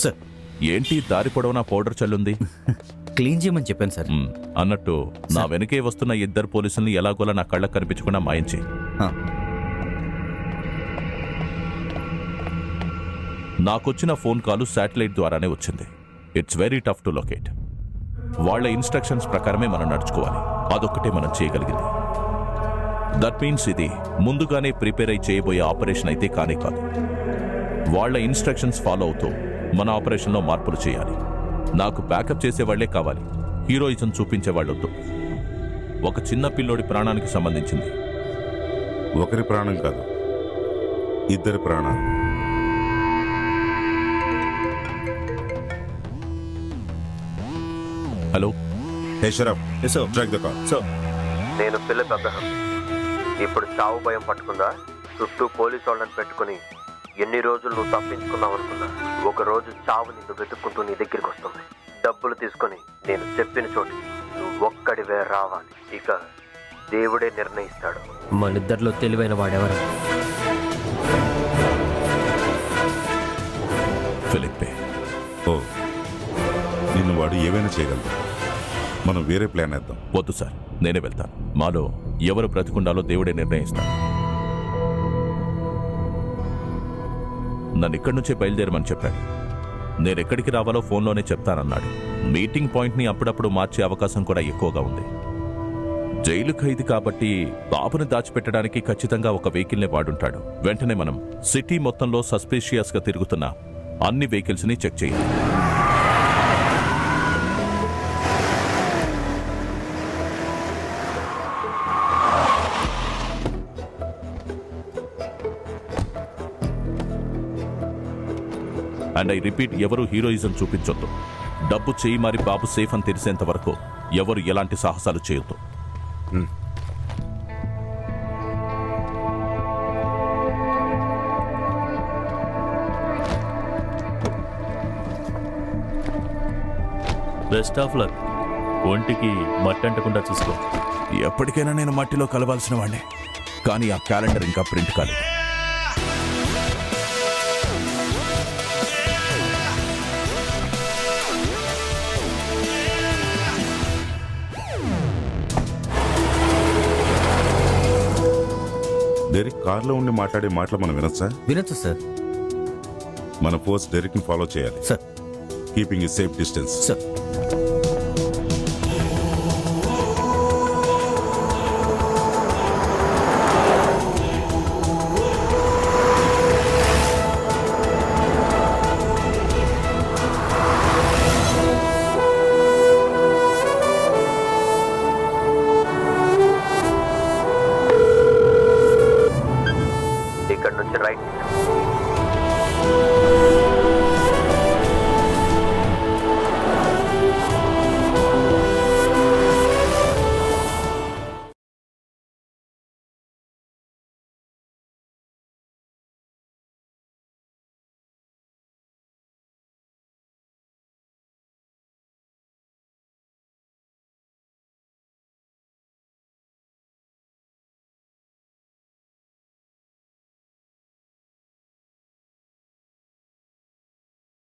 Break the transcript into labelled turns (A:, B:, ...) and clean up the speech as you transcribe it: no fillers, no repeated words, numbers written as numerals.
A: Sir
B: ఏంటి దారి పొడవునా పౌడర్ చల్లుంది?
A: క్లీన్ చేయమని చెప్పాను సార్.
B: అన్నట్టు నా వెనకే వస్తున్న ఇద్దరు పోలీసుల్ని ఎలాగోలా నా కళ్ళకు కనిపించకుండా మాయించి. నాకొచ్చిన ఫోన్ కాల్ శాటిలైట్ ద్వారానే వచ్చింది. It's very tough to locate. వాళ్ళ ఇన్స్ట్రక్షన్స్ ప్రకారమే మనం నడుచుకోవాలి. అదొక్కటే మనం చేయగలిగింది. దట్ మీన్స్ ఇది ముందుగానే ప్రిపేర్ అయి చేయబోయే ఆపరేషన్ అయితే కానే కాదు. వాళ్ళ ఇన్స్ట్రక్షన్స్ ఫాలో అవుతూ మన ఆపరేషన్లో మార్పులు చేయాలి. నాకు బ్యాకప్ చేసేవాళ్లే కావాలి, హీరోయిజం చూపించేవాళ్ళొద్దు. ఒక చిన్న పిల్లోడి ప్రాణానికి సంబంధించింది.
C: ఒకరి ప్రాణం కాదు, ఇద్దరి ప్రాణాలు.
B: హలో
D: నేను ఫిలిప్ అబ్రహం. ఇప్పుడు చావు భయం పట్టుకుందా? చుట్టూ పోలీసు వాళ్ళని పెట్టుకుని ఎన్ని రోజులు నువ్వు తప్పించుకున్నావు అనుకున్నా, ఒక రోజు చావు నిన్ను వెతుక్కుంటూ నీ దగ్గరికి వస్తుంది. డబ్బులు తీసుకొని నేను చెప్పిన చోటికి నువ్వు ఒక్కడివే రావాలి. ఇక దేవుడే నిర్ణయిస్తాడు.
E: మనిద్దరిలో తెలివైన వాడెవరు?
B: ఫిలిప్పే.
C: ఓ, నిన్ను వాడు ఏమైనా చేయగలడు. మనం వేరే ప్లాన్ వేద్దాం.
B: వద్దు సార్, నేనే వెళ్తాను. మాలో ఎవరు బ్రతికుండాలో దేవుడే నిర్ణయిస్తాడు. నన్ను ఇక్కడి నుంచే బయలుదేరమని చెప్పాడు. నేనెక్కడికి రావాలో ఫోన్లోనే చెప్తానన్నాడు. మీటింగ్ పాయింట్ని అప్పుడప్పుడు మార్చే అవకాశం కూడా ఎక్కువగా ఉంది. జైలు ఖైదీ కాబట్టి బాబుని దాచిపెట్టడానికి ఖచ్చితంగా ఒక వెహికల్నే వాడుంటాడు. వెంటనే మనం సిటీ మొత్తంలో సస్పీషియస్గా తిరుగుతున్న అన్ని వెహికల్స్ని చెక్ చేయాలి. అండ్ ఐ రిపీట్, ఎవరు హీరోయిజం చూపించొద్దు. డబ్బు చేయి మారి బాబు సేఫ్ అని తెలిసేంత వరకు ఎవరు ఎలాంటి సాహసాలు చేయొద్దు.
F: Best of luck. ఒంటికి మట్టంటకుండా చూసుకో.
B: ఎప్పటికైనా నేను మట్టిలో కలవాల్సిన వాడినే, కానీ ఆ క్యాలెండర్ ఇంకా ప్రింట్ కాలేదు.
C: డెరిక్ కార్లో ఉండి మాట్లాడే మాటలు మనం వినొచ్చా?
A: వినొచ్చు సార్.
C: మన ఫోర్స్ డెరిక్ని ఫాలో చేయాలి
A: sir.
C: Keeping a safe distance.
A: Sir.
D: ఇక్కడ నుంచి రైట్.